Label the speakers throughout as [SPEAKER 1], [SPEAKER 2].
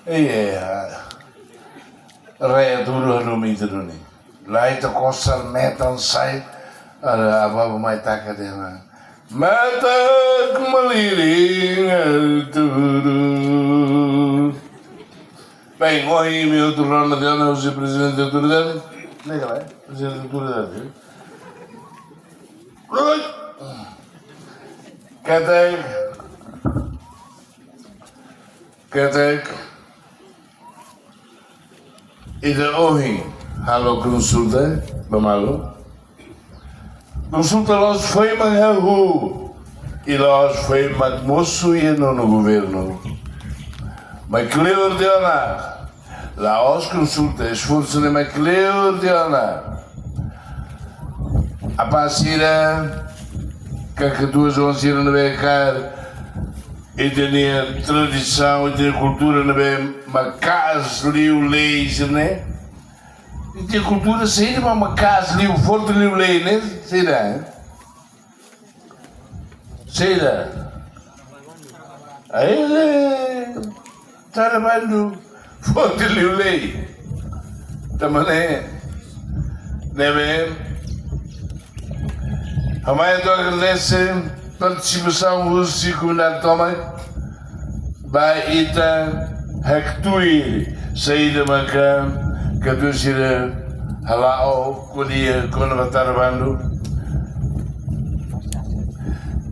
[SPEAKER 1] Iya, raya dulu rumi itu nih. Lah itu kosan metal saya ada apa pemain takat yang mata meliring turun. Bem, oi meu turno na dela o presidente da autoridade. Legal, é? Presidente da autoridade. Katek. Ida ohi, halo consulta, bamalo. Consulta nós foi maghu, e nós foi magmoço e não no governo. Mas que lhe ordena, lá os consulta, esforço de mas que lhe ordena. A passira, que duas onças não vai cá. E tem tradição, e tem cultura, não é? Uma casa, liu, leis, né? E tem cultura, sei lá, uma casa, liu, forte, liu, leis, né? Sei lá. Sei lá. Aí, tá trabalhando, forte, liu, leis. Também, né? A mãe do agradece. Participação russa e comunidade também vai ita hactuir saída maca que tu sira halao kulia quando vai estar bando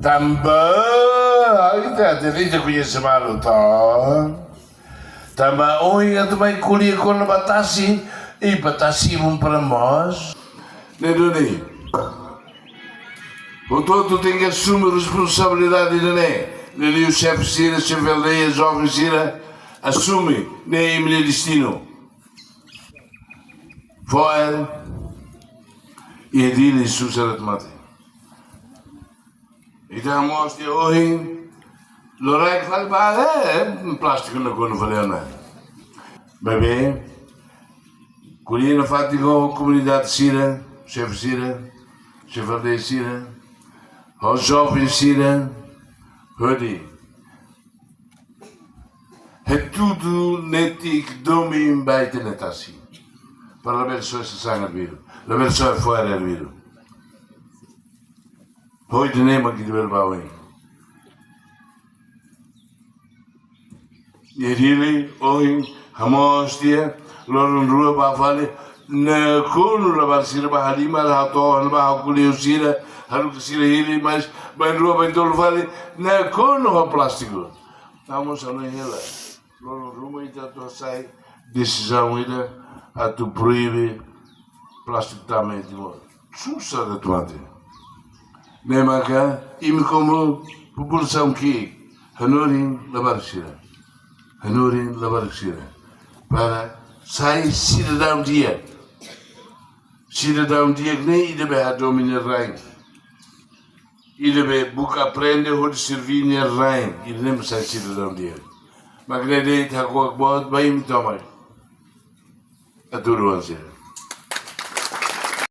[SPEAKER 1] também ita devida conhece mal tá também oi eu também kulia quando batasi e batasi para nós né Doni. Portanto, tem que assumir a responsabilidade, não é? O chefe Sira, chefe aldeia, jovem Sira, assume, nem o meu destino. Foi e ele sucede mate. Então, mostra hoje, Lorek fala, plástico não quando valeu nada. Bebê, colhendo fatigo, comunidade Sira, chefe aldeia Sira. Als jovem Sira, hoorde het tudo netik domin buiten het assi. Para la persona se sana viru, la persona fuera el viru. Hoy tenemos que ver bauin. Y dile hoy hamos dia lorun rua bavale na kunu la barsira bahalima la hato ba hakuli Sira. Harus kesini ini mas main dua main tol vale na kono ha plástico. Estamos a nela. Logo rumah itu tu sai decisão ida a tu proíbe plástico também de modo. Sussa da tomate. Nem maca e me como população que hanorin lavar sira. Para sai cidadão dia. Cidadão dia que nem ida be a dominar rain. Ele vai buscar aprender a servir no reino. Ele não precisa cidadão dele. Mas que ele está com a boa, vai me tomar. A tua